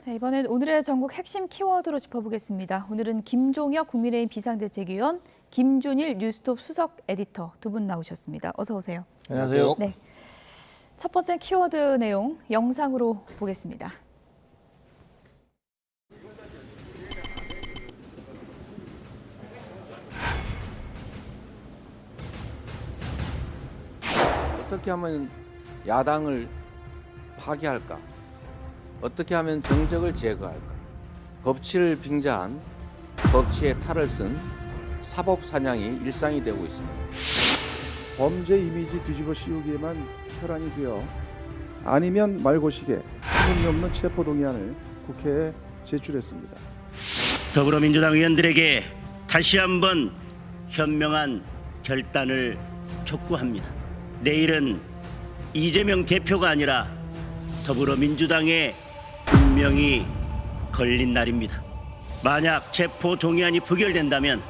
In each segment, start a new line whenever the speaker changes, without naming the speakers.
네, 이번엔 오늘의 전국 핵심 키워드로 짚어보겠습니다. 오늘은 김종혁 국민의힘 비상대책위원, 김준일 뉴스톱 수석 에디터 두 분 나오셨습니다. 어서 오세요.
안녕하세요.
네, 첫 번째 키워드 내용 영상으로 보겠습니다.
어떻게 하면 야당을 파괴할까? 어떻게 하면 정적을 제거할까? 법치를 빙자한 법치의 탈을 쓴 사법 사냥이 일상이 되고 있습니다.
범죄 이미지 뒤집어 씌우기에만 혈안이 되어 아니면 말고식에 소용없는 체포동의안을 국회에 제출했습니다.
더불어민주당 의원들에게 다시 한번 현명한 결단을 촉구합니다. 내일은 이재명 대표가 아니라 더불어민주당의 운명이 걸린 날입니다. 만약 체포 동의안이 부결된다면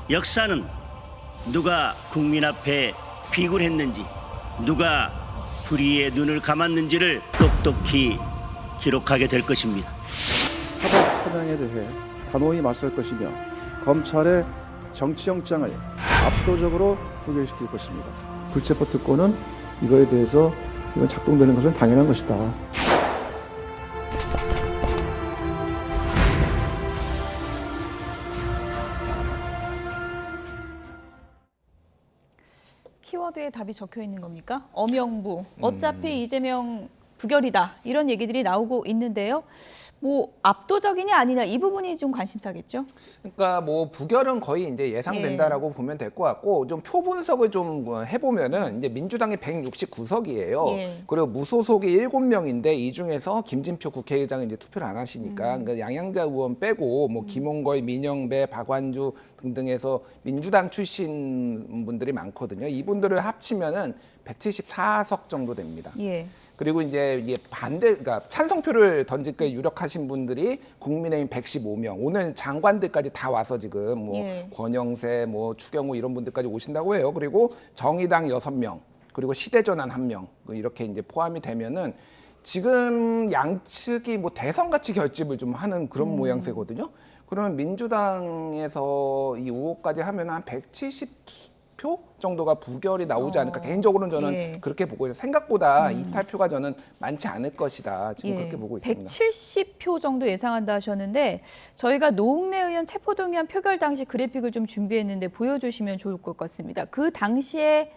역사는 누가 국민 앞에 비굴했는지, 누가 불의의 눈을 감았는지를 똑똑히 기록하게 될 것입니다.
사법 사냥에 대해 단호히 맞설 것이며 검찰의 정치영장을 압도적으로 부결시킬 것입니다. 불체포 특권은 이거에 대해서 이건 작동되는 것은 당연한 것이다.
키워드에 답이 적혀 있는 겁니까? 엄영부, 어차피 이재명 부결이다 이런 얘기들이 나오고 있는데요. 뭐 압도적이냐 아니냐 이 부분이 좀 관심사겠죠?
그러니까 뭐 부결은 거의 이제 예상된다라고 보면 될 것 같고, 좀 표 분석을 좀 해보면은 이제 민주당이 169석이에요.
예.
그리고 무소속이 7명인데 이 중에서 김진표 국회의장은 이제 투표를 안 하시니까 그러니까 양양자 의원 빼고 뭐 김홍거의, 민영배, 박완주 등등해서 민주당 출신 분들이 많거든요. 이분들을 합치면은 174석 정도 됩니다.
예.
그리고 이제 이게 그러니까 찬성표를 던질 게 유력하신 분들이 국민의힘 115명. 오늘 장관들까지 다 와서 지금 뭐
예.
권영세, 뭐 추경호 이런 분들까지 오신다고 해요. 그리고 정의당 6명, 그리고 시대전환 1명 이렇게 이제 포함이 되면은 지금 양측이 뭐 대선같이 결집을 좀 하는 그런 모양새거든요. 그러면 민주당에서 이 의혹까지 하면 한 170표 정도가 부결이 나오지 않을까. 개인적으로는 저는
예.
그렇게 보고 있어요. 생각보다 이탈표가 저는 많지 않을 것이다. 지금 그렇게 보고 있습니다.
170표 정도 예상한다 하셨는데 저희가 노웅래 의원 체포동의안 표결 당시 그래픽을 좀 준비했는데 보여주시면 좋을 것 같습니다. 그 당시에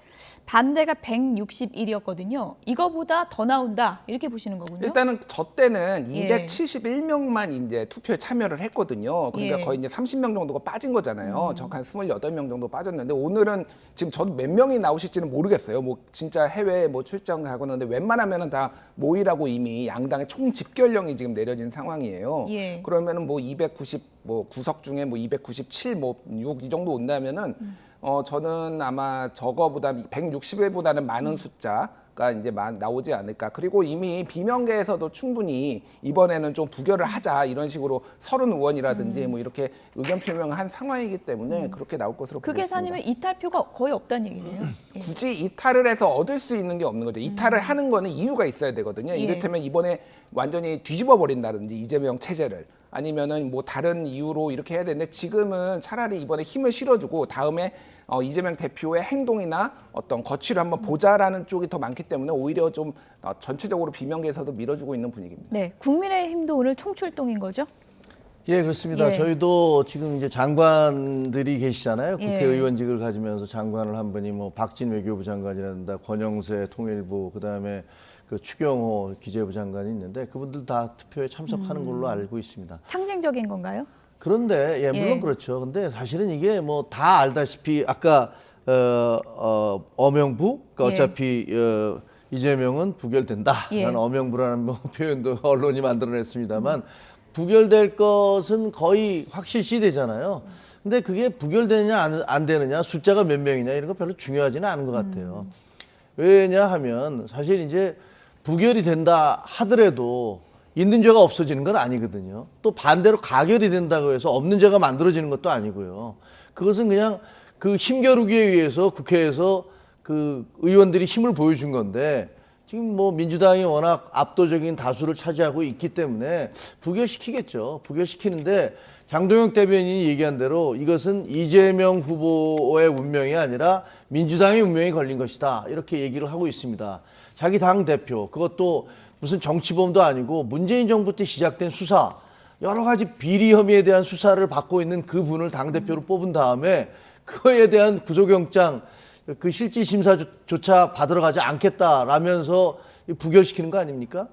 반대가 161이었거든요. 이거보다 더 나온다 이렇게 보시는 거군요.
일단은 저 때는
예.
271명만 이제 투표에 참여를 했거든요. 그러니까
예.
거의 이제 30명 정도가 빠진 거잖아요. 적한 28명 정도 빠졌는데 오늘은 지금 저도 몇 명이 나오실지는 모르겠어요. 뭐 진짜 해외에 뭐 출장 가고 있는데 웬만하면은 다 모이라고 이미 양당의 총 집결령이 지금 내려진 상황이에요.
예.
그러면은 뭐 290 뭐 9석 중에 뭐 297 뭐 6 이 정도 온다면은 저는 아마 저거보다 160일보다는 많은 숫자가 이제 나오지 않을까. 그리고 이미 비명계에서도 충분히 이번에는 좀 부결을 하자 이런 식으로 30 의원이라든지 뭐 이렇게 의견 표명을 한 상황이기 때문에 그렇게 나올 것으로
그
보고 있습니다.
계산이면 이탈표가 거의 없다는 얘기네요. 예.
굳이 이탈을 해서 얻을 수 있는 게 없는 거죠. 이탈을 하는 거는 이유가 있어야 되거든요.
예.
이를테면 이번에 완전히 뒤집어 버린다든지 이재명 체제를, 아니면은 뭐 다른 이유로 이렇게 해야 되는데 지금은 차라리 이번에 힘을 실어주고 다음에 이재명 대표의 행동이나 어떤 거취를 한번 보자라는 쪽이 더 많기 때문에 오히려 좀 전체적으로 비명계에서도 밀어주고 있는 분위기입니다.
네, 국민의힘도 오늘 총출동인 거죠?
예, 그렇습니다.
예.
저희도 지금 이제 장관들이 계시잖아요.
예.
국회의원직을 가지면서 장관을 한 분이 뭐 박진 외교부 장관이란다, 권영세 통일부, 그다음에 그 추경호 기재부 장관이 있는데 그분들 다 투표에 참석하는 걸로 알고 있습니다.
상징적인 건가요?
그런데 예, 물론
예.
그렇죠. 근데 사실은 이게 뭐 다 알다시피 아까 엄영부, 그러니까
예.
어차피 이재명은 부결된다라는
예.
엄영부라는 뭐 표현도 언론이 만들어냈습니다만 부결될 것은 거의 확실시 되잖아요. 근데 그게 부결되느냐 안 되느냐, 숫자가 몇 명이냐 이런 거 별로 중요하지는 않은 것 같아요. 왜냐하면 사실 이제 부결이 된다 하더라도 있는 죄가 없어지는 건 아니거든요. 또 반대로 가결이 된다고 해서 없는 죄가 만들어지는 것도 아니고요. 그것은 그냥 그 힘겨루기에 의해서 국회에서 그 의원들이 힘을 보여준 건데 지금 뭐 민주당이 워낙 압도적인 다수를 차지하고 있기 때문에 부결시키겠죠. 부결시키는데 장동혁 대변인이 얘기한 대로 이것은 이재명 후보의 운명이 아니라 민주당의 운명이 걸린 것이다. 이렇게 얘기를 하고 있습니다. 자기 당 대표, 그것도 무슨 정치범도 아니고 문재인 정부 때 시작된 수사, 여러 가지 비리 혐의에 대한 수사를 받고 있는 그 분을 당 대표로 뽑은 다음에 그거에 대한 구속영장 그 실질 심사조차 받으러 가지 않겠다라면서 부결시키는 거 아닙니까?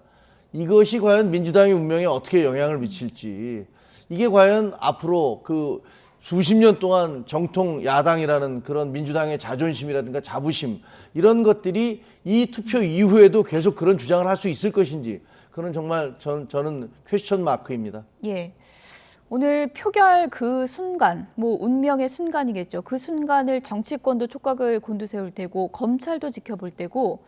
이것이 과연 민주당의 운명에 어떻게 영향을 미칠지, 이게 과연 앞으로 그 수십 년 동안 정통 야당이라는 그런 민주당의 자존심이라든가 자부심, 이런 것들이 이 투표 이후에도 계속 그런 주장을 할 수 있을 것인지, 그건 정말 저는 퀘스천 마크입니다.
예. 오늘 표결 그 순간, 뭐 운명의 순간이겠죠. 그 순간을 정치권도 촉각을 곤두세울 테고 검찰도 지켜볼 테고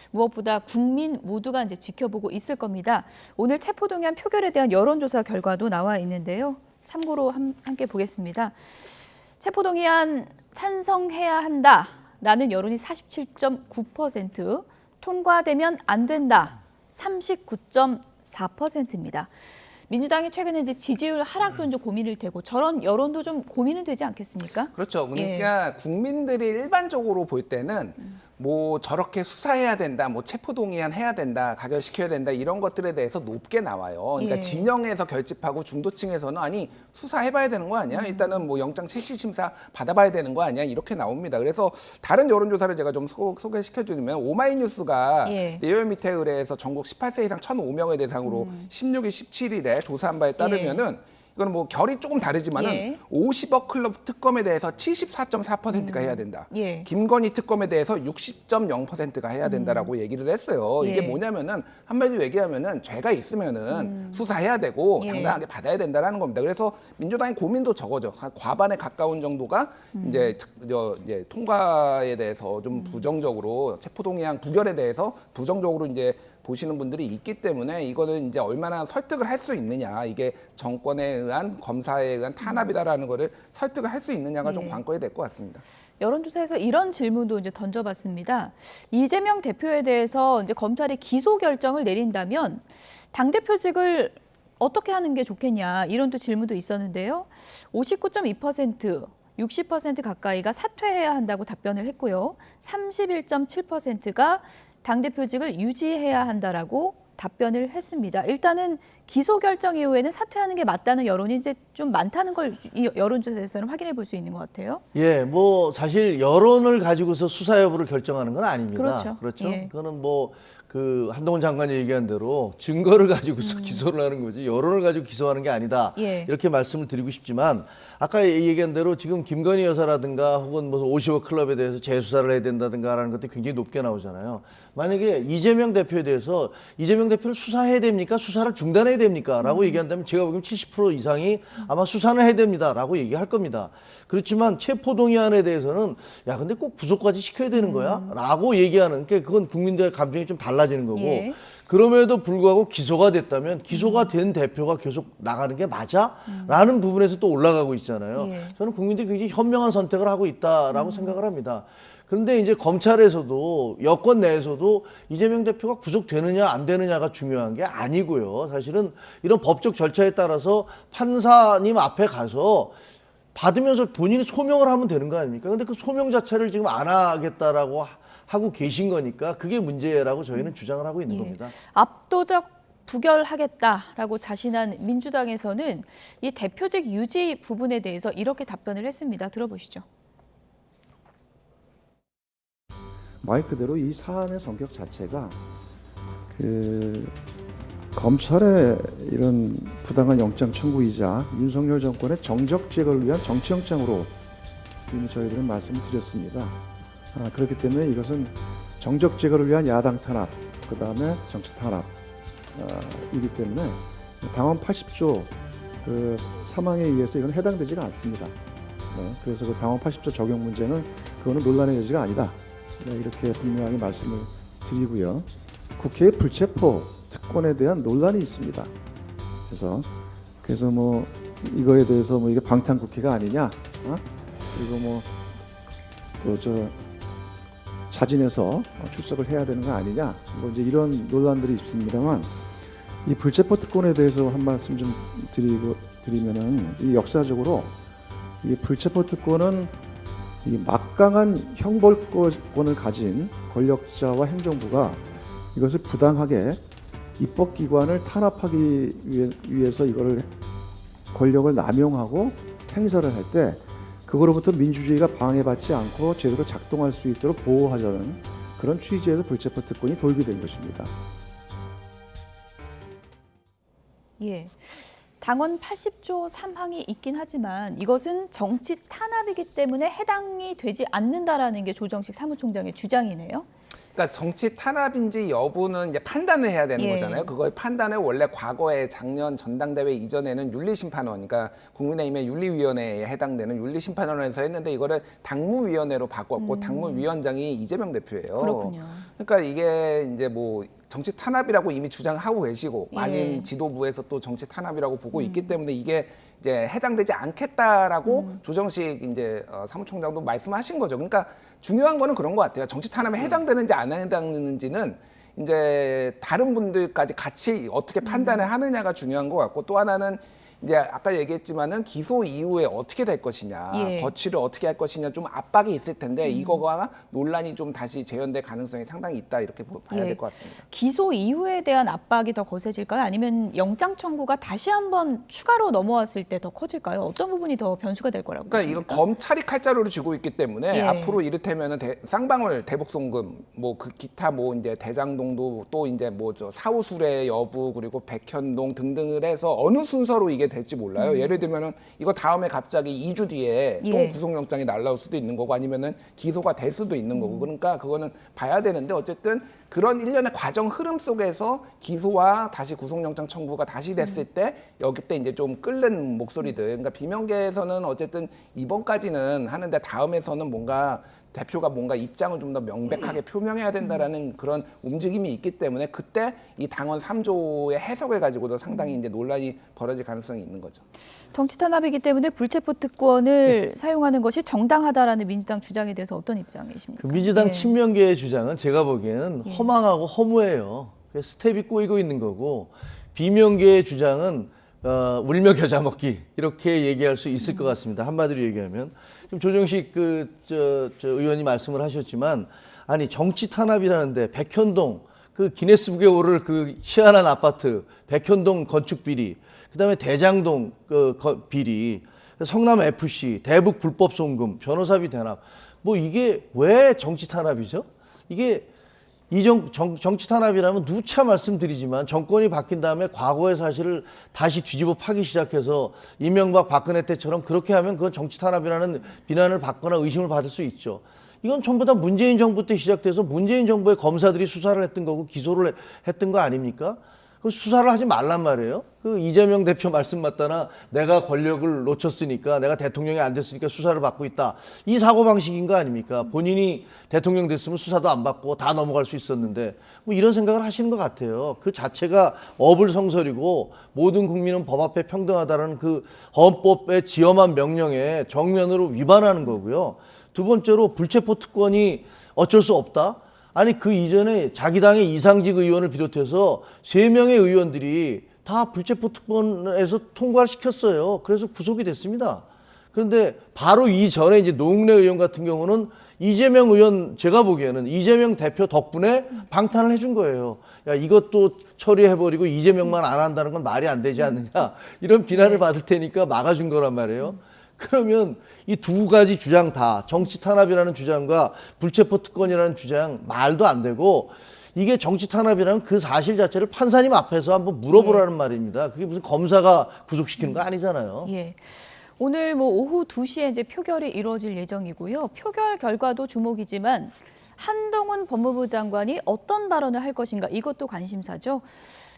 무엇보다 국민 모두가 이제 지켜보고 있을 겁니다. 오늘 체포동의안 표결에 대한 여론조사 결과도 나와 있는데요. 참고로 함께 보겠습니다. 체포동의안 찬성해야 한다라는 여론이 47.9%, 통과되면 안 된다 39.4%입니다. 민주당이 최근에 이제 지지율 하락도 좀 고민일 테고 저런 여론도 좀 고민은 되지 않겠습니까?
그렇죠. 그러니까 국민들이 일반적으로 볼 때는 뭐 저렇게 수사해야 된다, 뭐 체포동의안 해야 된다, 가결시켜야 된다 이런 것들에 대해서 높게 나와요. 그러니까
예.
진영에서 결집하고 중도층에서는 아니 수사해봐야 되는 거 아니야? 일단은 뭐 영장 실질심사 받아봐야 되는 거 아니야? 이렇게 나옵니다. 그래서 다른 여론조사를 제가 좀 소개시켜주면 오마이뉴스가
예.
리얼미터 의뢰해서 전국 18세 이상 1,005명을 대상으로 16일, 17일에 조사한 바에 따르면은 이거는 뭐 결이 조금 다르지만은
예.
50억 클럽 특검에 대해서 74.4%가 해야 된다.
예.
김건희 특검에 대해서 60.0%가 해야 된다라고 얘기를 했어요. 이게
예.
뭐냐면은 한마디로 얘기하면은 죄가 있으면은 수사해야 되고
예.
당당하게 받아야 된다라는 겁니다. 그래서 민주당의 고민도 저거죠. 과반에 가까운 정도가 이제 통과에 대해서 좀 부정적으로 체포동의안 부결에 대해서 부정적으로 이제 보시는 분들이 있기 때문에 이거는 이제 얼마나 설득을 할 수 있느냐, 이게 정권에 의한 검사에 의한 탄압이다라는 거를 설득을 할 수 있느냐가 좀 관건이 될 것 같습니다.
여론조사에서 이런 질문도 이제 던져봤습니다. 이재명 대표에 대해서 이제 검찰이 기소 결정을 내린다면 당대표직을 어떻게 하는 게 좋겠냐 이런 또 질문도 있었는데요. 59.2%, 60% 가까이가 사퇴해야 한다고 답변을 했고요. 31.7%가 당대표직을 유지해야 한다라고 답변을 했습니다. 일단은 기소 결정 이후에는 사퇴하는 게 맞다는 여론이 이제 좀 많다는 걸 이 여론조사에서는 확인해 볼 수 있는 것 같아요.
예, 뭐 사실 여론을 가지고서 수사 여부를 결정하는 건 아닙니다.
그렇죠. 예.
그거는 뭐 그 한동훈 장관이 얘기한 대로 증거를 가지고서 기소를 하는 거지 여론을 가지고 기소하는 게 아니다.
예.
이렇게 말씀을 드리고 싶지만 아까 얘기한 대로 지금 김건희 여사라든가 혹은 뭐 50억 클럽에 대해서 재수사를 해야 된다든가라는 것들이 굉장히 높게 나오잖아요. 만약에 이재명 대표에 대해서 이재명 대표를 수사해야 됩니까? 수사를 중단해야 됩니까? 라고 얘기한다면 제가 보기엔 70% 이상이 아마 수사는 해야 됩니다. 라고 얘기할 겁니다. 그렇지만 체포동의안에 대해서는 야 근데 꼭 구속까지 시켜야 되는 거야? 라고 얘기하는 게 그건 국민들의 감정이 좀 달라지는 거고
예.
그럼에도 불구하고 기소가 됐다면 기소가 된 대표가 계속 나가는 게 맞아? 라는 부분에서 또 올라가고 있잖아요.
예.
저는 국민들이 굉장히 현명한 선택을 하고 있다라고 생각을 합니다. 그런데 이제 검찰에서도 여권 내에서도 이재명 대표가 구속되느냐 안 되느냐가 중요한 게 아니고요. 사실은 이런 법적 절차에 따라서 판사님 앞에 가서 받으면서 본인이 소명을 하면 되는 거 아닙니까? 근데 그 소명 자체를 지금 안 하겠다라고 하고 계신 거니까 그게 문제라고 저희는 주장을 하고 있는 겁니다.
압도적 부결하겠다라고 자신한 민주당에서는 이 대표직 유지 부분에 대해서 이렇게 답변을 했습니다. 들어보시죠.
말 그대로 이 사안의 성격 자체가 그 검찰의 이런 부당한 영장 청구이자 윤석열 정권의 정적 제거를 위한 정치영장으로 이미 저희들은 말씀을 드렸습니다. 그렇기 때문에 이것은 정적 제거를 위한 야당 탄압, 그 다음에 정치 탄압이기 때문에 당헌 80조 그 사망에 의해서 이건 해당되지가 않습니다. 네, 그래서 그 당헌 80조 적용 문제는 그거는 논란의 여지가 아니다. 네, 이렇게 분명하게 말씀을 드리고요. 국회의 불체포 특권에 대한 논란이 있습니다. 그래서 뭐 이거에 대해서 뭐 이게 방탄국회가 아니냐, 그리고 뭐 또 자진해서 출석을 해야 되는 거 아니냐, 뭐 이제 이런 논란들이 있습니다만, 이 불체포 특권에 대해서 한 말씀 좀 드리면은, 이 역사적으로 이 불체포 특권은 이 막강한 형벌권을 가진 권력자와 행정부가 이것을 부당하게 입법기관을 탄압하기 위해서 이거를 권력을 남용하고 행사를 할 때 그거로부터 민주주의가 방해받지 않고 제대로 작동할 수 있도록 보호하자는 그런 취지에서 불체포 특권이 도입이 된 것입니다.
예. 당원 80조 3항이 있긴 하지만 이것은 정치 탄압이기 때문에 해당이 되지 않는다라는 게 조정식 사무총장의 주장이네요.
그러니까 정치 탄압인지 여부는 이제 판단을 해야 되는
예.
거잖아요. 그걸 판단을 원래 과거에 작년 전당대회 이전에는 윤리심판원, 그러니까 국민의힘의 윤리위원회에 해당되는 윤리심판원에서 했는데 이거를 당무위원회로 바꿨고 당무위원장이 이재명 대표예요.
그렇군요.
그러니까 이게 이제 뭐 정치 탄압이라고 이미 주장하고 계시고
예.
많은 지도부에서 또 정치 탄압이라고 보고 있기 때문에 이게 이제 해당되지 않겠다라고 조정식 이제 사무총장도 말씀하신 거죠. 그러니까 중요한 거는 그런 것 같아요. 정치 탄압에 해당되는지 안 해당되는지는 이제 다른 분들까지 같이 어떻게 판단을 하느냐가 중요한 것 같고, 또 하나는 이제 아까 얘기했지만은 기소 이후에 어떻게 될 것이냐,
예.
거취를 어떻게 할 것이냐 좀 압박이 있을 텐데 이거가 논란이 좀 다시 재현될 가능성이 상당히 있다, 이렇게 봐야
예.
될 것 같습니다.
기소 이후에 대한 압박이 더 거세질까요? 아니면 영장 청구가 다시 한번 추가로 넘어왔을 때 더 커질까요? 어떤 부분이 더 변수가 될 거라고
그러니까
보십니까?
이거 검찰이 칼자루를 쥐고 있기 때문에
예.
앞으로 이를테면은 쌍방울 대북송금, 뭐 그 기타 뭐 이제 대장동도 또 이제 뭐 저 사후수뢰 여부 그리고 백현동 등등을 해서 어느 순서로 이게 될지 몰라요. 예를 들면은 이거 다음에 갑자기 2주 뒤에
예.
또 구속영장이 날라올 수도 있는 거고 아니면은 기소가 될 수도 있는 거고, 그러니까 그거는 봐야 되는데 어쨌든 그런 일련의 과정 흐름 속에서 기소와 다시 구속영장 청구가 다시 됐을 때 여기 때 이제 좀 끓는 목소리들, 그러니까 비명계에서는 어쨌든 이번까지는 하는데 다음에서는 뭔가 대표가 뭔가 입장을 좀 더 명백하게 표명해야 된다라는 그런 움직임이 있기 때문에 그때 이 당원 3조의 해석을 가지고도 상당히 이제 논란이 벌어질 가능성이 있는 거죠.
정치 탄압이기 때문에 불체포 특권을 사용하는 것이 정당하다라는 민주당 주장에 대해서 어떤 입장이십니까?
그 민주당
예.
친명계의 주장은 제가 보기에는 허망하고 허무해요. 스텝이 꼬이고 있는 거고, 비명계의 주장은 울며 겨자 먹기, 이렇게 얘기할 수 있을 것 같습니다. 한마디로 얘기하면 지금 조정식 저 의원이 말씀을 하셨지만, 아니 정치 탄압이라는데 백현동 그 기네스북에 오를 그 희한한 아파트, 백현동 건축 비리, 그다음에 대장동 비리, 성남 FC, 대북 불법 송금, 변호사비 대납, 뭐 이게 왜 정치 탄압이죠? 이게 정치 탄압이라면 누차 말씀드리지만 정권이 바뀐 다음에 과거의 사실을 다시 뒤집어 파기 시작해서 이명박 박근혜 때처럼 그렇게 하면 그건 정치 탄압이라는 비난을 받거나 의심을 받을 수 있죠. 이건 전부 다 문재인 정부 때 시작돼서 문재인 정부의 검사들이 수사를 했던 거고 기소를 했던 거 아닙니까? 그 수사를 하지 말란 말이에요. 그 이재명 대표 말씀 맞다나 내가 권력을 놓쳤으니까, 내가 대통령이 안 됐으니까 수사를 받고 있다, 이 사고방식인 거 아닙니까? 본인이 대통령 됐으면 수사도 안 받고 다 넘어갈 수 있었는데 뭐 이런 생각을 하시는 것 같아요. 그 자체가 어불성설이고 모든 국민은 법 앞에 평등하다는 그 헌법의 지엄한 명령에 정면으로 위반하는 거고요. 두 번째로 불체포 특권이 어쩔 수 없다? 아니 그 이전에 자기 당의 이상직 의원을 비롯해서 3명의 의원들이 다 불체포 특권에서 통과를 시켰어요. 그래서 구속이 됐습니다. 그런데 바로 이전에 이제 노웅래 의원 같은 경우는 이재명 의원, 제가 보기에는 이재명 대표 덕분에 방탄을 해준 거예요. 야, 이것도 처리해버리고 이재명만 안 한다는 건 말이 안 되지 않느냐, 이런 비난을 받을 테니까 막아준 거란 말이에요. 그러면 이 두 가지 주장 다, 정치 탄압이라는 주장과 불체포 특권이라는 주장, 말도 안 되고, 이게 정치 탄압이라는 그 사실 자체를 판사님 앞에서 한번 물어보라는 말입니다. 그게 무슨 검사가 구속시키는 거 아니잖아요.
예. 오늘 뭐 오후 2시에 이제 표결이 이루어질 예정이고요. 표결 결과도 주목이지만 한동훈 법무부 장관이 어떤 발언을 할 것인가, 이것도 관심사죠.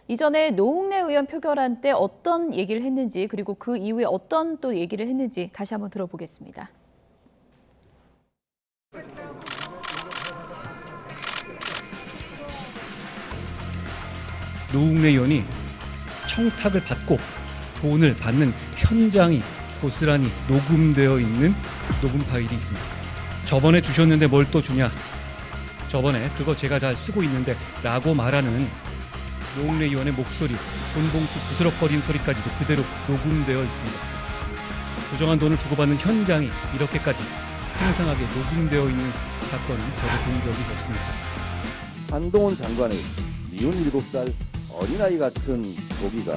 이전에 노웅래 의원 표결한 때 어떤 얘기를 했는지, 그리고 그 이후에 어떤 또 얘기를 했는지 다시 한번 들어보겠습니다.
노웅래 의원이 청탁을 받고 돈을 받는 현장이 고스란히 녹음되어 있는 녹음 파일이 있습니다. 저번에 주셨는데 뭘 또 주냐? 저번에 그거 제가 잘 쓰고 있는데 라고 말하는 노웅래 의원의 목소리, 돈봉투 부스럭거리는 소리까지도 그대로 녹음되어 있습니다. 부정한 돈을 주고받는 현장이 이렇게까지 생생하게 녹음되어 있는 사건은 저도 본 적이 없습니다.
한동훈 장관의 미운 7살 어린아이 같은 보기가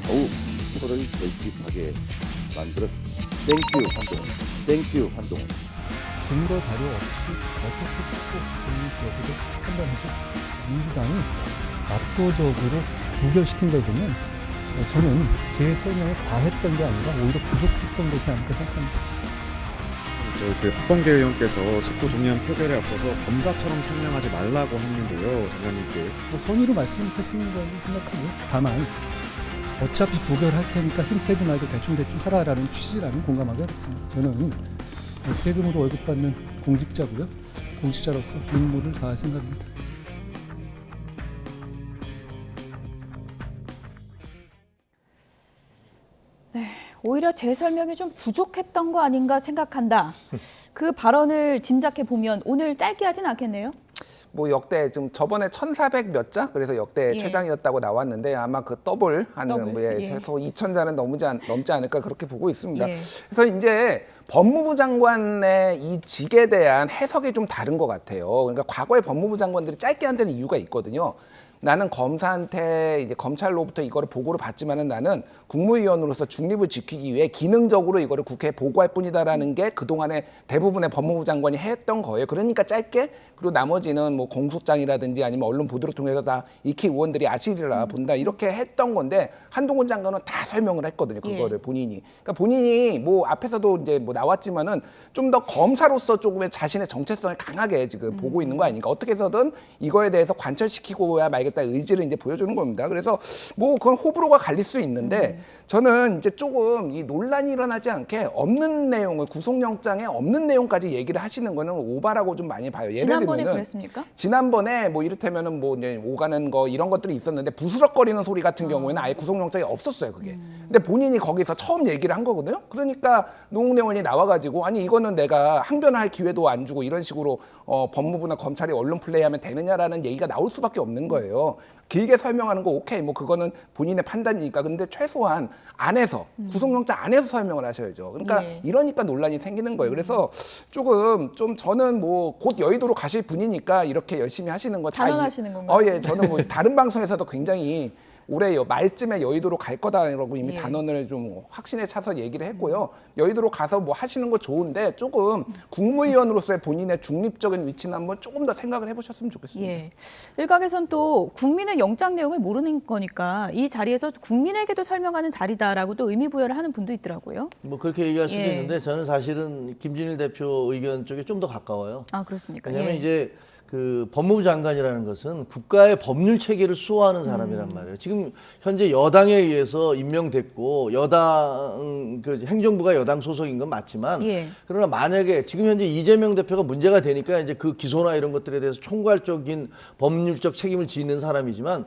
더욱 서로를 결집하게 만들었습니다. 땡큐 한동훈, 땡큐 한동훈.
증거 자료 없이 어떻게 자꾸 본인 기억으로 판단하죠? 민주당이 압도적으로 부결시킨 걸 보면 저는 제 설명을 과했던 게 아니라 오히려 부족했던 것이 아닐까 생각합니다.
그 박범계 의원께서 첩보 동의안 표결에 앞서서 검사처럼 설명하지 말라고 했는데요, 장관님께.
선의로 말씀하시는 거라고 생각하고 다만 어차피 부결할 테니까 힘 빼지 말고 대충대충 하라라는 취지라는 공감하기 어렵습니다. 저는 세금으로 월급 받는 공직자고요. 공직자로서 임무를 다할 생각입니다.
오히려 제 설명이 좀 부족했던 거 아닌가 생각한다. 그 발언을 짐작해 보면 오늘 짧게 하진 않겠네요.
뭐 역대 좀 저번에 1,400 몇 자 그래서 역대
예.
최장이었다고 나왔는데 아마 그 더블 하는
더블, 예.
최소 2,000자는 넘지 않을까 그렇게 보고 있습니다.
예.
그래서 이제 법무부 장관의 이 직에 대한 해석이 좀 다른 것 같아요. 그러니까 과거에 법무부 장관들이 짧게 한다는 이유가 있거든요. 나는 검사한테 이제 검찰로부터 이거를 보고를 받지만은 나는 국무위원으로서 중립을 지키기 위해 기능적으로 이거를 국회에 보고할 뿐이다라는 게 그동안에 대부분의 법무부 장관이 했던 거예요. 그러니까 짧게 그리고 나머지는 뭐 공소장이라든지 아니면 언론 보도를 통해서 다 익히 의원들이 아시리라 본다 이렇게 했던 건데 한동훈 장관은 다 설명을 했거든요. 그거를 본인이. 그러니까 본인이 뭐 앞에서도 이제 뭐 나왔지만은 좀 더 검사로서 조금의 자신의 정체성을 강하게 지금 보고 있는 거 아닙니까? 어떻게 해서든 이거에 대해서 관철시키고야 말겠다 의지를 이제 보여주는 겁니다. 그래서 뭐 그건 호불호가 갈릴 수 있는데 저는 이제 조금 이 논란이 일어나지 않게 없는 내용을 구속영장에 없는 내용까지 얘기를 하시는 거는 오바라고 좀 많이 봐요. 예를
지난번에
들면은
그랬습니까?
지난번에 뭐 이를테면은 뭐 이제 오가는 거 이런 것들이 있었는데 부스럭거리는 소리 같은 경우에는 아예 구속영장이 없었어요, 그게. 근데 본인이 거기서 처음 얘기를 한 거거든요. 그러니까 노웅래 의원이 나와가지고 아니 이거는 내가 항변할 기회도 안 주고 이런 식으로 법무부나 검찰이 언론 플레이하면 되느냐라는 얘기가 나올 수밖에 없는 거예요. 길게 설명하는 거 오케이 뭐 그거는 본인의 판단이니까 근데 최소한 안에서 구속영장 안에서 설명을 하셔야죠. 그러니까
예.
이러니까 논란이 생기는 거예요. 그래서 조금 좀 저는 뭐 곧 여의도로 가실 분이니까 이렇게 열심히 하시는 거
단언하시는 건가요?
예, 저는 뭐 다른 방송에서도 굉장히 올해 말쯤에 여의도로 갈 거다라고 이미
예.
단언을 좀 확신에 차서 얘기를 했고요. 여의도로 가서 뭐 하시는 거 좋은데 조금 국무위원으로서의 본인의 중립적인 위치는 한번 조금 더 생각을 해보셨으면 좋겠습니다.
예. 일각에선 또 국민의 영장 내용을 모르는 거니까 이 자리에서 국민에게도 설명하는 자리다라고 또 의미 부여를 하는 분도 있더라고요.
뭐 그렇게 얘기할 수도
예.
있는데 저는 사실은 김진일 대표 의견 쪽에 좀 더 가까워요.
아, 그렇습니까?
왜냐하면
예.
이제 그 법무부 장관이라는 것은 국가의 법률 체계를 수호하는 사람이란 말이에요. 지금 현재 여당에 의해서 임명됐고 여당 그 행정부가 여당 소속인 건 맞지만
예.
그러나 만약에 지금 현재 이재명 대표가 문제가 되니까 이제 그 기소나 이런 것들에 대해서 총괄적인 법률적 책임을 지는 사람이지만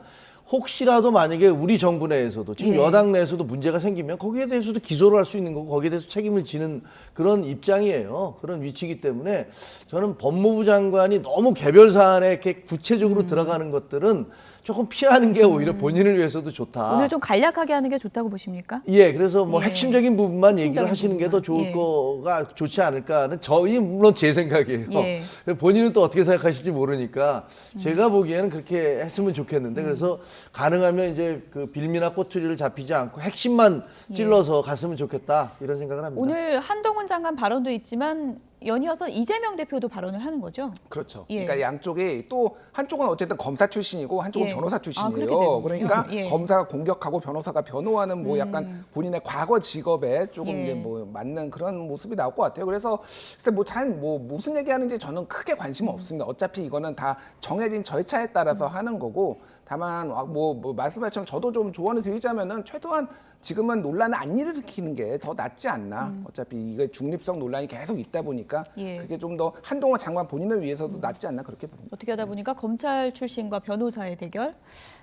혹시라도 만약에 우리 정부 내에서도 지금
예.
여당 내에서도 문제가 생기면 거기에 대해서도 기소를 할 수 있는 거고 거기에 대해서 책임을 지는 그런 입장이에요. 그런 위치이기 때문에 저는 법무부 장관이 너무 개별 사안에 이렇게 구체적으로 들어가는 것들은 조금 피하는 게 오히려 본인을 위해서도 좋다.
오늘 좀 간략하게 하는 게 좋다고 보십니까?
예, 그래서 뭐
예.
핵심적인 부분만 얘기를
핵심적인
하시는 게 더 좋을
예.
거가 좋지 않을까는 저희 물론 제 생각이에요.
예.
본인은 또 어떻게 생각하실지 모르니까 제가 보기에는 그렇게 했으면 좋겠는데 그래서 가능하면 이제 그 빌미나 꼬투리를 잡히지 않고 핵심만 찔러서 갔으면 좋겠다 이런 생각을 합니다.
오늘 한동훈 장관 발언도 있지만 연이어서 이재명 대표도 발언을 하는 거죠.
그렇죠.
예.
그러니까 양쪽이 또 한쪽은 어쨌든 검사 출신이고 한쪽은
예.
변호사
아, 그렇게
출신이에요.
되는군요.
그러니까
예.
검사가 공격하고 변호사가 변호하는 뭐 약간 본인의 과거 직업에 조금
예.
이제 뭐 맞는 그런 모습이 나올 것 같아요. 그래서 글쎄 뭐 무슨 얘기하는지 저는 크게 관심은 없습니다. 어차피 이거는 다 정해진 절차에 따라서 하는 거고 다만 뭐 말씀하신 저도 좀 조언을 드리자면은 최소한 지금은 논란을 안 일으키는 게 더 낫지 않나. 어차피 이게 중립성 논란이 계속 있다 보니까
예.
그게 좀 더 한동훈 장관 본인을 위해서도 낫지 않나 그렇게 봅니다.
어떻게 하다 보니까 검찰 출신과 변호사의 대결,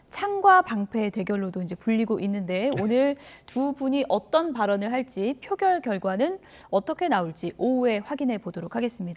창과 방패의 대결로도 이제 불리고 있는데 오늘 두 분이 어떤 발언을 할지 표결 결과는 어떻게 나올지 오후에 확인해 보도록 하겠습니다.